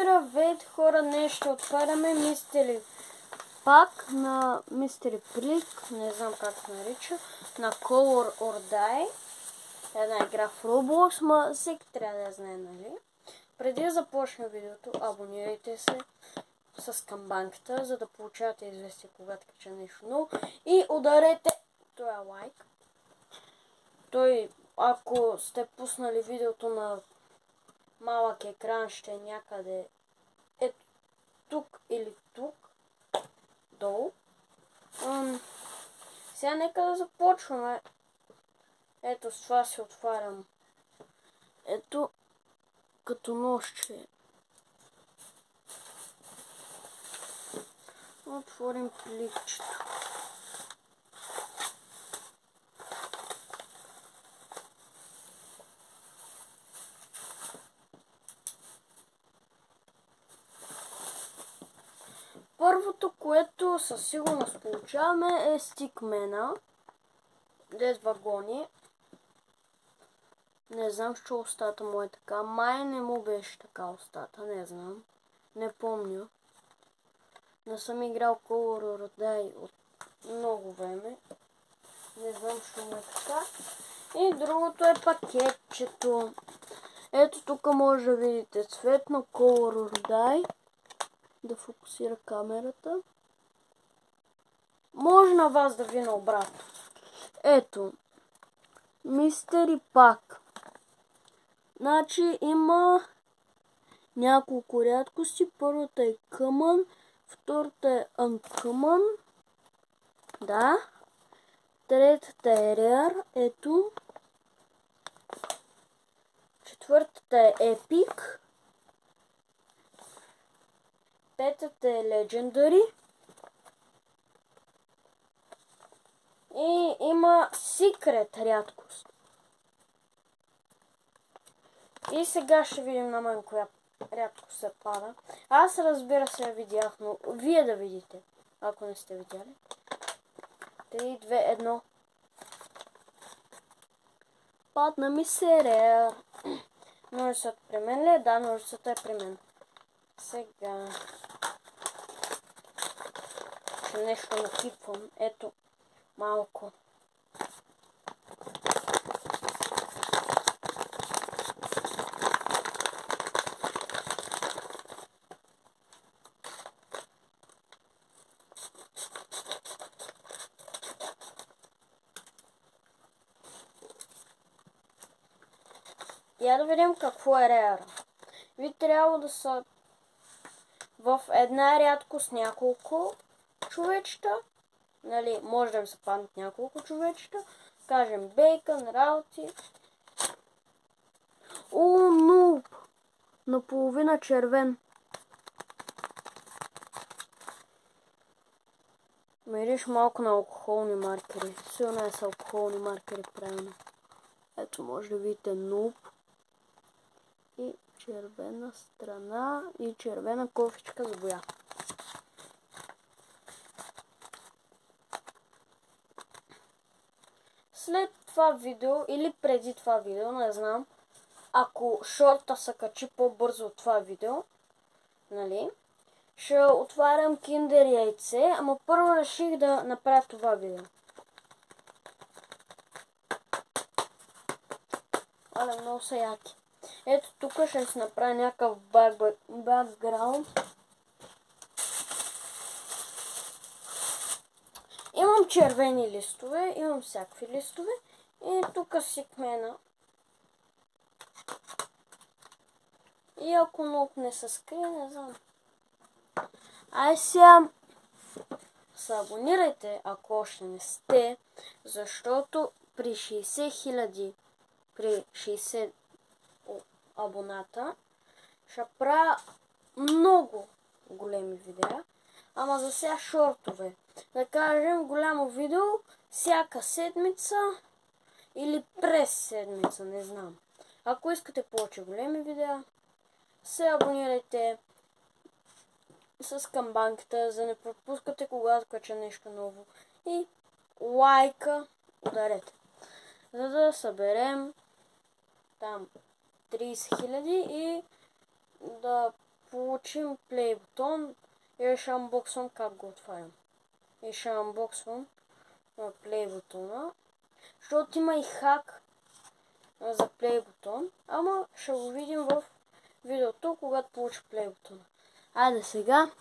Здравейте хора, днес ще отваряме Мистери пак на Мистери Плик, не знам как се нарича, на Color or Die. Една игра в Roblox, ма всеки трябва да я знае, нали? Преди да започна видеото, абонирайте се с камбанката, за да получавате известие когато кача нещо ново. И ударете този лайк. Той, ако сте пуснали видеото на малък екран, ще е някъде ето тук или тук долу. Сега нека да започваме. Ето с това си отварям. Ето като нощче. Отворим пликчето. Първото, което със сигурност получаваме е стикмена. 10 вагони. Не знам, що устата му е така. Май не му беше така устата, не знам. Не помня. Не съм играл Color or Die от много време. Не знам, що му е така. И другото е пакетчето. Ето тук може да видите цветно Color or Die. Да фокусира камерата. Може на вас да ви наобратно. Ето. Мистери пак. Значи има няколко рядкости. Първата е Common. Втората е Uncommon. Да. Третата е Rare. Ето. Четвъртата е Epic. Петата е Legendary. И има Secret рядкост. И сега ще видим на мен коя рядкост се пада. Аз разбира се я видях, но вие да видите, ако не сте видяли. 3, 2, 1. Падна ми се Rare. Ножицата при мен ли е? Да, ножицата е при мен. Сега ще нещо напипвам. Ето малко. Я да видим какво е Rare. Ви трябва да са в една рядкост няколко човечета. Нали, може да им се паднат няколко човечета. Кажем Бейкън, Раути. О, нуб! Наполовина червен. Мериш малко на алкохолни маркери. Силно е с алкохолни маркери правилно. Ето може да видите нуб. И червена страна и червена кофичка за боя. След това видео или преди това видео, не знам, ако шорта се качи по-бързо от това видео, нали, ще отварям киндер яйце, ама първо реших да направя това видео. Але много са яки. Ето тук ще си направя някакъв бакграунд. Имам червени листове, имам всякакви листове. И тук сикмена. И ако ног не се скрие, не знам. Ай сега се абонирайте, ако още не сте, защото при 60 000, при 60 абоната, ще правя много големи видеа, ама за сега шортове. Да кажем голямо видео всяка седмица или през седмица, не знам. Ако искате повече големи видеа, се абонирайте с камбанката, за да не пропускате когато кача нещо ново. И лайка ударете, за да съберем там 30 000 и да получим плей бутон и ще анбоксвам как го отварям. И ще анбоксвам плей бутона, защото има и хак за плей бутон, ама ще го видим в видеото, когато получи плей бутона. Айде сега